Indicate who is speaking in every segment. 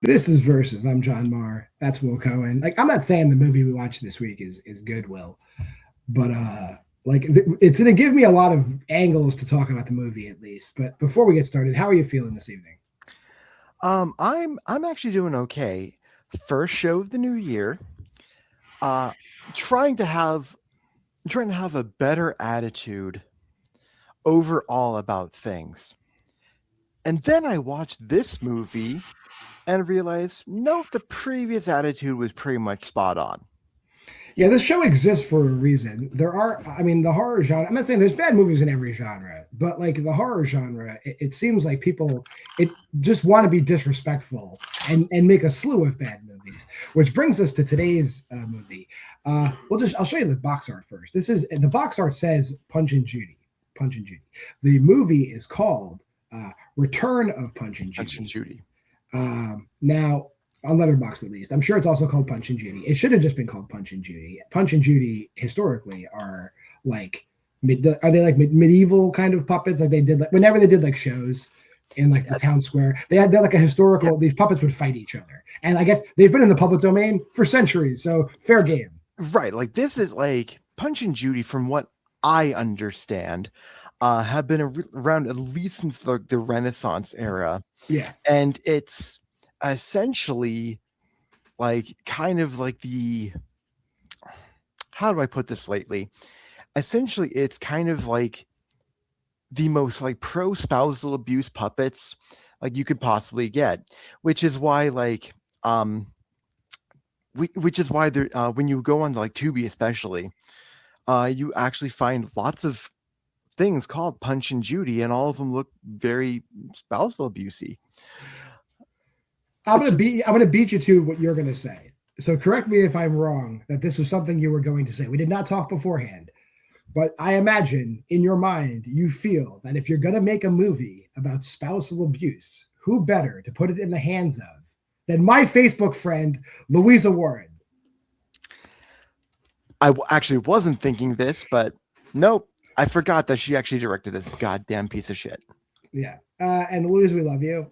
Speaker 1: This is Versus. I'm John Maher. That's Will Cohen. Like, I'm not saying the movie we watched this week is good, Will, but it's gonna give me a lot of angles to talk about the movie at least. But before we get started, how are you feeling this evening?
Speaker 2: I'm actually doing okay. First show of the new year. Uh, trying to have trying to have a better attitude overall about things. And then I watched this movie and realized, no, the previous attitude was pretty much spot on.
Speaker 1: Yeah, this show exists for a reason. I mean, the horror genre. I'm not saying there's bad movies in every genre, but like the horror genre, it seems like people it just want to be disrespectful and make a slew of bad movies. Which brings us to today's movie. I'll show you the box art first. The box art says Punch and Judy. Punch and Judy. The movie is called Return of Punch and
Speaker 2: Punch and
Speaker 1: Judy.
Speaker 2: Judy.
Speaker 1: Now, on Letterboxd at least, I'm sure it's also called Punch and Judy. It should have just been called Punch and Judy. Punch and Judy historically are like medieval kind of puppets? Like they did like whenever they did like shows in like the town square, they're like a historical.
Speaker 2: Yeah.
Speaker 1: These puppets would fight each other, and I guess they've been in the public domain for centuries. So fair game.
Speaker 2: Right, like this is like Punch and Judy, from what I understand, have been around at least since the Renaissance era,
Speaker 1: Yeah.
Speaker 2: and it's essentially like kind of like the how do I put this lately? Essentially, it's kind of like the most like pro spousal abuse puppets like you could possibly get, which is why which is why there when you go on like Tubi especially, you actually find lots of things called Punch and Judy, and all of them look very spousal abusey.
Speaker 1: I'm
Speaker 2: Which is
Speaker 1: gonna beat you to what you're gonna say. So correct me if I'm wrong that this was something you were going to say. We did not talk beforehand. But I imagine in your mind, you feel that if you're going to make a movie about spousal abuse, who better to put it in the hands of than my Facebook friend, Louisa Warren?
Speaker 2: actually wasn't thinking this, but nope, I forgot that she actually directed this goddamn piece of shit.
Speaker 1: Yeah. And Louise, we love you.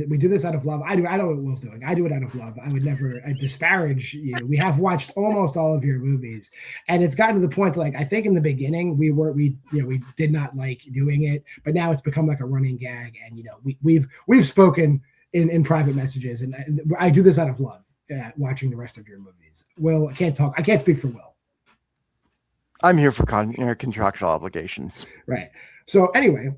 Speaker 1: We do this out of love. I do. I know what Will's doing. I do it out of love. I would never disparage you. We have watched almost all of your movies, and it's gotten to the point that, like, I think in the beginning we did not like doing it, but now it's become like a running gag, and we've spoken in private messages, and I do this out of love. Watching the rest of your movies. Will, I can't talk. I can't speak for Will.
Speaker 2: I'm here for contractual obligations.
Speaker 1: Right. So anyway.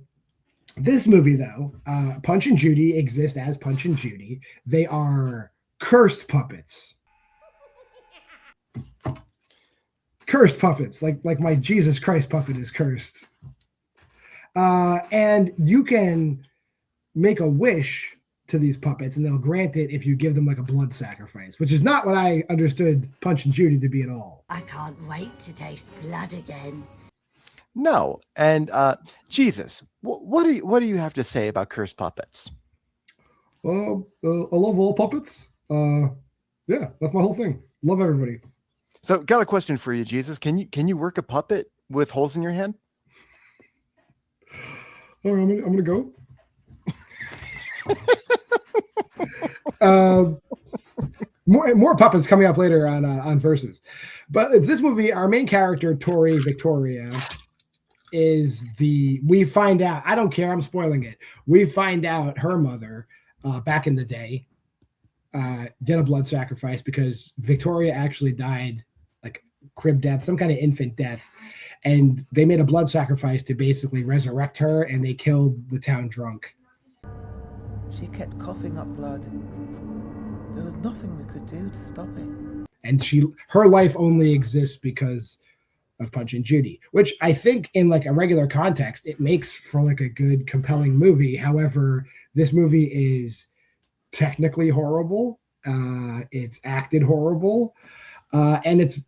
Speaker 1: This movie, though, Punch and Judy exist as Punch and Judy. They are cursed puppets. Cursed puppets, like my Jesus Christ puppet is cursed. And you can make a wish to these puppets, and they'll grant it if you give them like a blood sacrifice, which is not what I understood Punch and Judy to be at all.
Speaker 3: I can't wait to taste blood again.
Speaker 2: No, and Jesus, what do you have to say about cursed puppets?
Speaker 1: I love all puppets. Yeah, that's my whole thing. Love everybody.
Speaker 2: So, got a question for you, Jesus. Can you work a puppet with holes in your hand?
Speaker 1: All right, I'm gonna go. More puppets coming up later on Versus, but it's this movie. Our main character, Tori Victoria, we find out, I don't care, I'm spoiling it. We find out her mother, back in the day, did a blood sacrifice because Victoria actually died like crib death, some kind of infant death. And they made a blood sacrifice to basically resurrect her, and they killed the town drunk.
Speaker 4: She kept coughing up blood. There was nothing we could do to stop it.
Speaker 1: And her life only exists because of Punch and Judy, which I think in like a regular context, it makes for like a good, compelling movie. However, this movie is technically horrible. It's acted horrible. And it's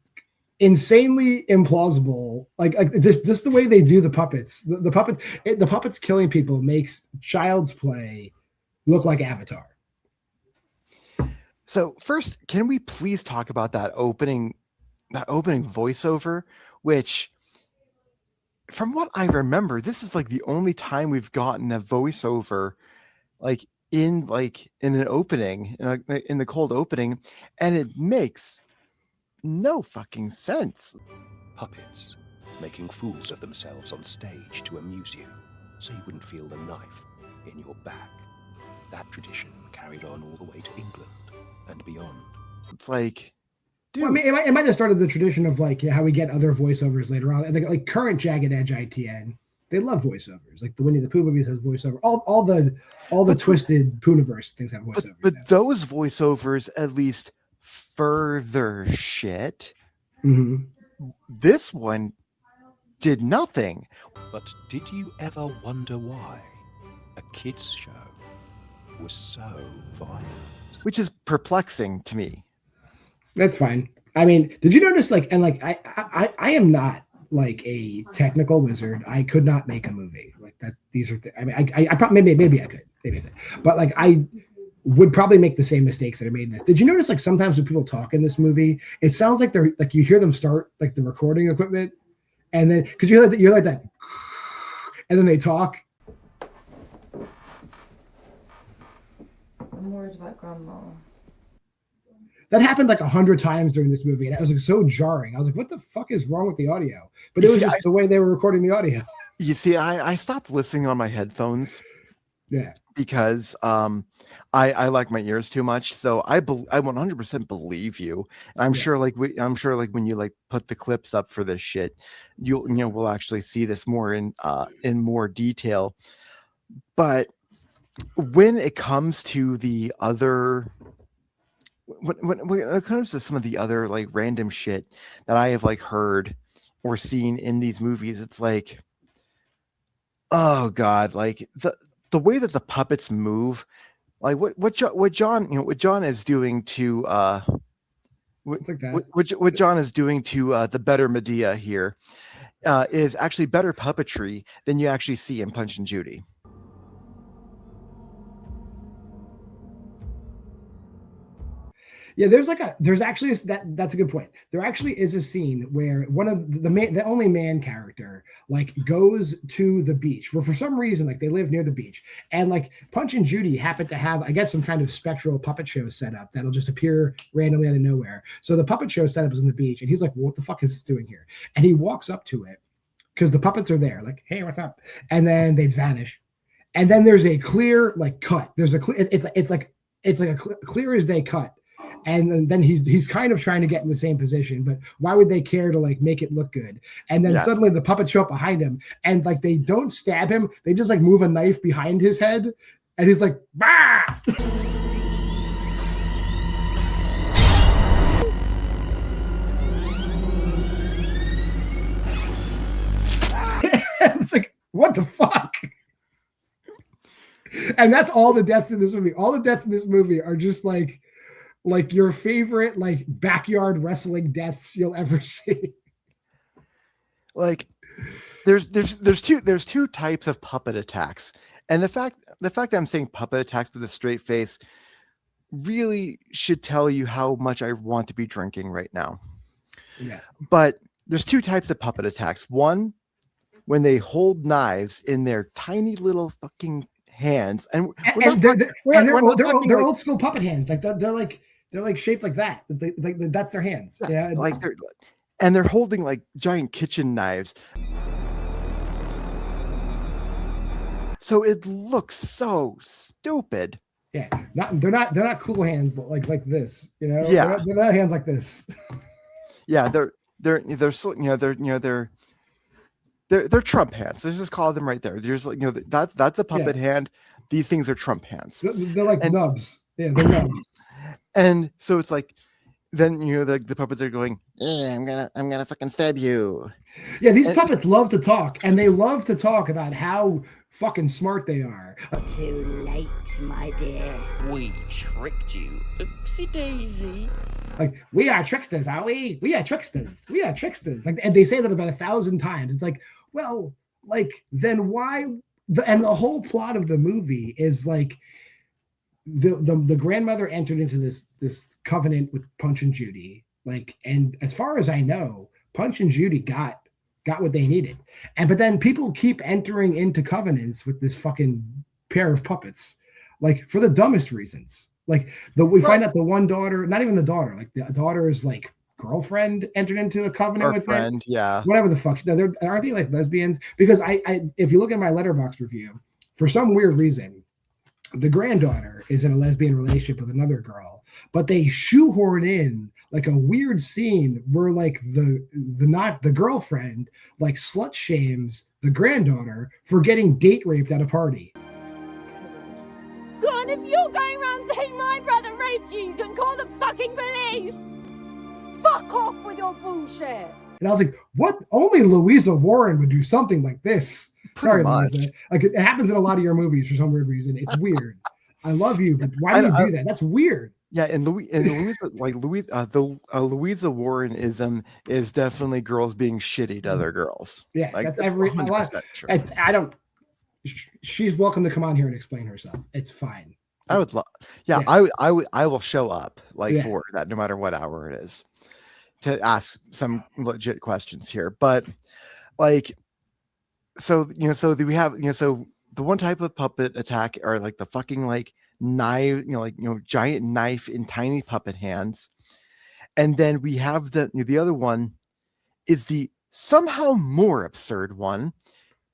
Speaker 1: insanely implausible. Like just the way they do the puppets, the puppets killing people makes Child's Play look like Avatar.
Speaker 2: So first, can we please talk about that opening voiceover, which, from what I remember, this is like the only time we've gotten a voiceover like in an opening, in the cold opening, and it makes no fucking sense.
Speaker 5: Puppets making fools of themselves on stage to amuse you, so you wouldn't feel the knife in your back. That tradition carried on all the way to England and beyond.
Speaker 2: It's like, dude.
Speaker 1: Well, I mean, it might have started the tradition of like how we get other voiceovers later on. Like current Jagged Edge ITN, they love voiceovers. Like the Winnie the Pooh movies has voiceover. All the twisted Pooniverse things have voiceovers.
Speaker 2: But those voiceovers at least further shit.
Speaker 1: Mm-hmm.
Speaker 2: This one did nothing.
Speaker 5: But did you ever wonder why a kids' show was so violent?
Speaker 2: Which is perplexing to me.
Speaker 1: That's fine. I mean, did you notice I am not like a technical wizard. I could not make a movie like that. These are I mean, I probably maybe I could, but like I would probably make the same mistakes that I made in this. Did you notice like sometimes when people talk in this movie, it sounds like they're like you hear them start like the recording equipment, and then because you're like that, and then they talk.
Speaker 6: I'm worried about Grandma.
Speaker 1: That happened like 100 times during this movie, and it was like so jarring. I was like, "What the fuck is wrong with the audio?" But it was just the way they were recording the audio.
Speaker 2: You see, I stopped listening on my headphones.
Speaker 1: Yeah,
Speaker 2: because I like my ears too much. So I 100% believe you. And I'm sure when you like put the clips up for this shit, we'll actually see this more in more detail. But when it comes to the other. When it comes to some of the other like random shit that I have like heard or seen in these movies, it's like, oh God, like the way that the puppets move, like what John is doing to what John is doing to the better Medea here is actually better puppetry than you actually see in Punch and Judy.
Speaker 1: Yeah, there's actually that's a good point. There actually is a scene where one of the only man character like goes to the beach where for some reason like they live near the beach, and like Punch and Judy happen to have I guess some kind of spectral puppet show set up that'll just appear randomly out of nowhere. So the puppet show setup is on the beach, and he's like, well, "What the fuck is this doing here?" And he walks up to it because the puppets are there, like, "Hey, what's up?" And then they vanish, and then there's a clear like cut. There's a clear. It's like a clear as day cut. And then he's kind of trying to get in the same position, but why would they care to like make it look good? And then suddenly the puppets show up behind him, and like they don't stab him, they just like move a knife behind his head, and he's like, bah! It's like, what the fuck? And that's all the deaths in this movie. All the deaths in this movie are just like your favorite like backyard wrestling deaths you'll ever see.
Speaker 2: Like there's two types of puppet attacks, and the fact that I'm saying puppet attacks with a straight face really should tell you how much I want to be drinking right now.
Speaker 1: Yeah.
Speaker 2: But there's two types of puppet attacks. One, when they hold knives in their tiny little fucking hands, and
Speaker 1: they're old school puppet hands. Like they're like shaped like that. That's their hands. Yeah,
Speaker 2: like they're holding like giant kitchen knives. So it looks so stupid.
Speaker 1: Yeah, they're not cool hands like this. You know,
Speaker 2: yeah,
Speaker 1: they're not hands like this.
Speaker 2: Yeah, they're Trump hands. Let's just call them right there. There's that's a puppet hand. These things are Trump hands.
Speaker 1: They're like nubs. Yeah, they're nubs.
Speaker 2: And so it's like, then the puppets are going, "Yeah, I'm gonna fucking stab you."
Speaker 1: Yeah, these puppets love to talk, and they love to talk about how fucking smart they are.
Speaker 3: Too late, my dear.
Speaker 7: We tricked you. Oopsie daisy.
Speaker 1: Like, we are tricksters, are we? We are tricksters. We are tricksters. Like, and they say that about 1,000 times. It's like, well, like, then why? And the whole plot of the movie is like, the grandmother entered into this covenant with Punch and Judy, like, and as far as I know, Punch and Judy got what they needed, but then people keep entering into covenants with this fucking pair of puppets, like for the dumbest reasons. Like we find out the one daughter, not even the daughter, like the daughter's like girlfriend entered into a covenant with
Speaker 2: friend,
Speaker 1: it. Whatever the fuck. Aren't they like lesbians? Because I if you look at my Letterboxd review, for some weird reason, the granddaughter is in a lesbian relationship with another girl, but they shoehorn in like a weird scene where like the girlfriend like slut shames the granddaughter for getting date raped at a party.
Speaker 6: God, if you're going around saying my brother raped you, you can call the fucking police. Fuck off with your bullshit.
Speaker 1: And I was like, what? Only Louisa Warren would do something like this. Sorry, Louisa. Like it happens in a lot of your movies for some weird reason. It's weird. I love you, but why do you do that? That's weird.
Speaker 2: Yeah, and Louisa, like Louisa Warrenism is definitely girls being shitty to other girls.
Speaker 1: Yeah,
Speaker 2: like,
Speaker 1: that's every.
Speaker 2: True.
Speaker 1: It's I don't. She's welcome to come on here and explain herself. It's fine.
Speaker 2: I would love. Yeah, yeah. I will show up for that, no matter what hour it is, to ask some legit questions here. But like, so we have so the one type of puppet attack are like the fucking like knife, giant knife in tiny puppet hands, and then we have the other one is the somehow more absurd one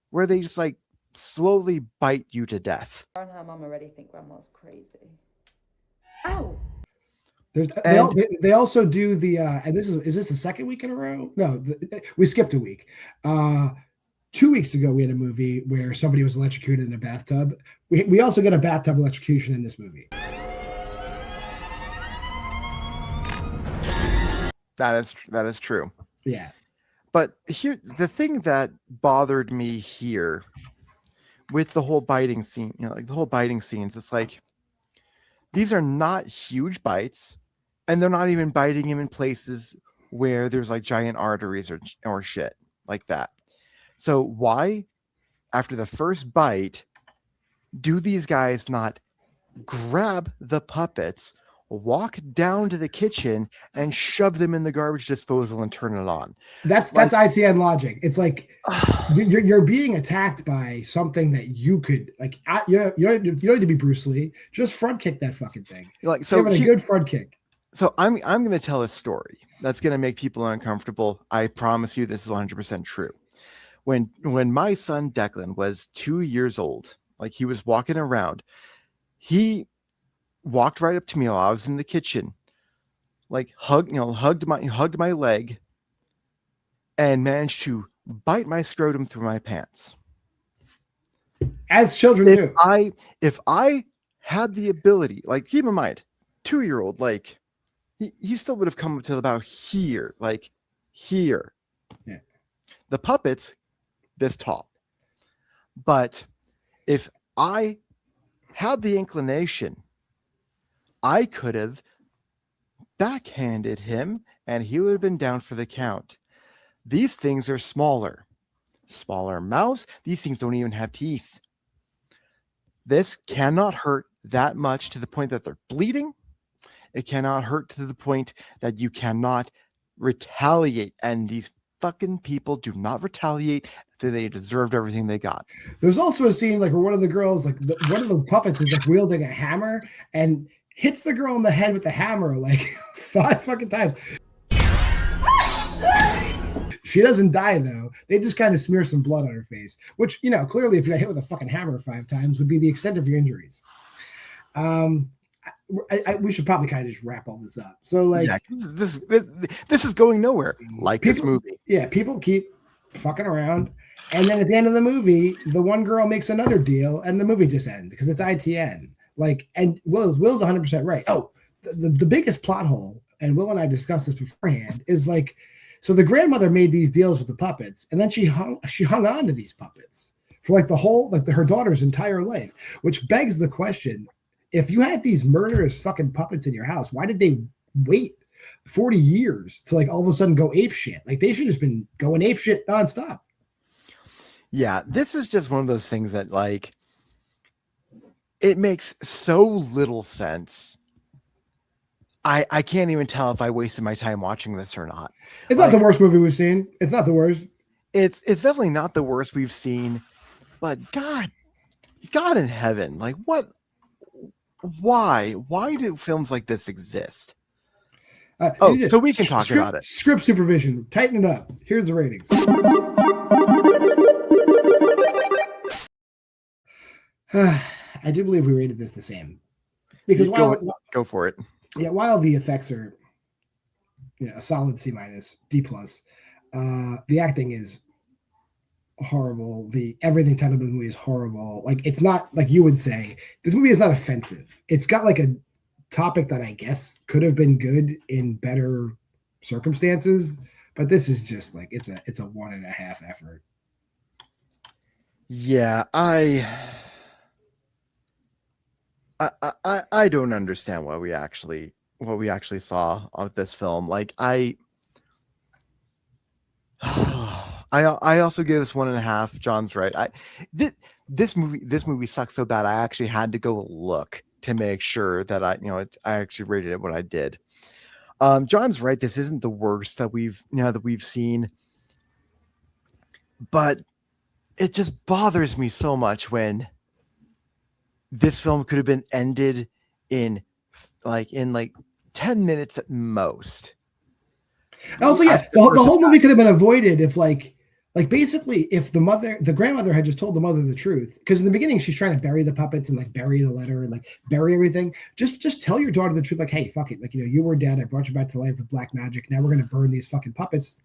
Speaker 2: where they just like slowly bite you to death.
Speaker 8: And her mum already think grandma's crazy. Ow!
Speaker 1: They also do the and is this the second week in a row? No, we skipped a week. 2 weeks ago we had a movie where somebody was electrocuted in a bathtub. We also get a bathtub electrocution in this movie.
Speaker 2: That is true.
Speaker 1: Yeah.
Speaker 2: But here, the thing that bothered me here with the whole biting scene, like the whole biting scenes, it's like these are not huge bites, and they're not even biting him in places where there's like giant arteries or shit like that. So why, after the first bite, do these guys not grab the puppets, walk down to the kitchen, and shove them in the garbage disposal and turn it on?
Speaker 1: That's ITN logic. It's like you're being attacked by something that you could like. You don't need to be Bruce Lee. Just front kick that fucking thing.
Speaker 2: Like so,
Speaker 1: give it a good front kick.
Speaker 2: So I'm going to tell a story that's going to make people uncomfortable. I promise you, this is 100% true. When my son Declan was 2 years old, like he was walking around, he walked right up to me while I was in the kitchen, like hugged my leg, and managed to bite my scrotum through my pants.
Speaker 1: As children do.
Speaker 2: If I had the ability, like keep in mind, 2-year-old, like he still would have come up to about here, like here.
Speaker 1: Yeah.
Speaker 2: The puppets this tall. But if I had the inclination, I could have backhanded him and he would have been down for the count. These things are smaller mouths. These things don't even have teeth. This cannot hurt that much to the point that they're bleeding. It cannot hurt to the point that you cannot retaliate. And these fucking people do not retaliate. They deserved everything they got.
Speaker 1: There's also a scene like where one of the girls, like one of the puppets, is like wielding a hammer and hits the girl in the head with the hammer like 5 fucking times. She doesn't die though. They just kind of smear some blood on her face, which clearly, if you got hit with a fucking hammer 5 times, would be the extent of your injuries. We should probably kind of just wrap all this up. So like,
Speaker 2: yeah, this is going nowhere. Like this movie.
Speaker 1: Yeah, people keep fucking around. And then at the end of the movie, the one girl makes another deal and the movie just ends because it's ITN. Like, and Will's 100% right. Oh, the biggest plot hole, and Will and I discussed this beforehand, is like, so the grandmother made these deals with the puppets, and then she hung on to these puppets for like the whole, like her daughter's entire life, which begs the question: if you had these murderous fucking puppets in your house, why did they wait 40 years to like all of a sudden go ape shit? Like they should have just been going ape shit nonstop.
Speaker 2: Yeah, this is just one of those things that like it makes so little sense. I can't even tell if I wasted my time watching this or not.
Speaker 1: It's not the worst movie we've seen. It's not the worst.
Speaker 2: It's definitely not the worst we've seen. But God in heaven, like what why? Why do films like this exist?
Speaker 1: You
Speaker 2: So we can talk about it.
Speaker 1: Script supervision. Tighten it up. Here's the ratings. I do believe we rated this the same. Because
Speaker 2: go for it.
Speaker 1: Yeah, while the effects are a solid C-, D+, the acting is horrible. Everything tied up in the movie is horrible. Like, it's not, like you would say, this movie is not offensive. It's got like a topic that I guess could have been good in better circumstances, but this is just like it's a 1.5 effort.
Speaker 2: Yeah, I don't understand what we actually saw of this film. Like I also gave this 1.5. John's right. This movie sucks so bad. I actually had to go look to make sure that I actually rated it what I did. John's right. This isn't the worst that we've seen, but it just bothers me so much when this film could have been ended in 10 minutes at most.
Speaker 1: Also, yeah, the whole movie could have been avoided if basically if the grandmother had just told the mother the truth, because in the beginning she's trying to bury the puppets and like bury the letter and like bury everything. Just tell your daughter the truth, like, hey, fuck it, like, you were dead, I brought you back to life with black magic, now we're gonna burn these fucking puppets.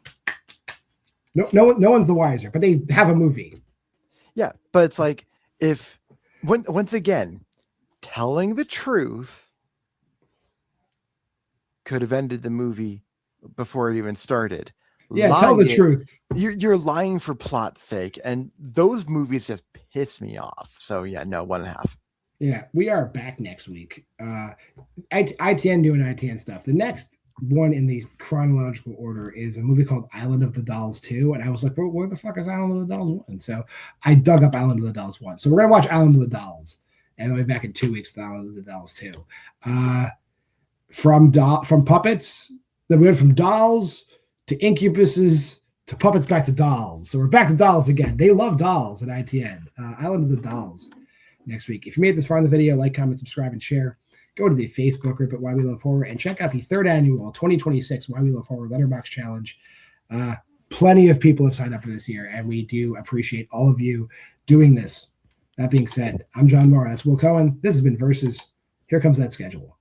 Speaker 1: No one's the wiser, but they have a movie.
Speaker 2: Yeah, but it's like once again, telling the truth could have ended the movie before it even started.
Speaker 1: Yeah, tell the truth.
Speaker 2: You're lying for plot's sake, and those movies just piss me off. So yeah, no, 1.5. Yeah,
Speaker 1: we are back next week. ITN doing ITN stuff. The next one in the chronological order is a movie called Island of the Dolls 2, and I was like, where the fuck is Island of the Dolls 1? So I dug up Island of the Dolls 1. So we're gonna watch Island of the Dolls, and then we'll be back in 2 weeks with Island of the Dolls 2. From puppets, then we went from dolls to incubuses to puppets back to dolls. So we're back to dolls again. They love dolls at ITN. Island of the Dolls next week. If you made it this far in the video, like, comment, subscribe, and share. Go to the Facebook group at Why We Love Horror and check out the 3rd annual 2026 Why We Love Horror Letterboxd Challenge. Plenty of people have signed up for this year, and we do appreciate all of you doing this. That being said, I'm JWMaher. That's Will Cohen. This has been Versus. Here comes that schedule.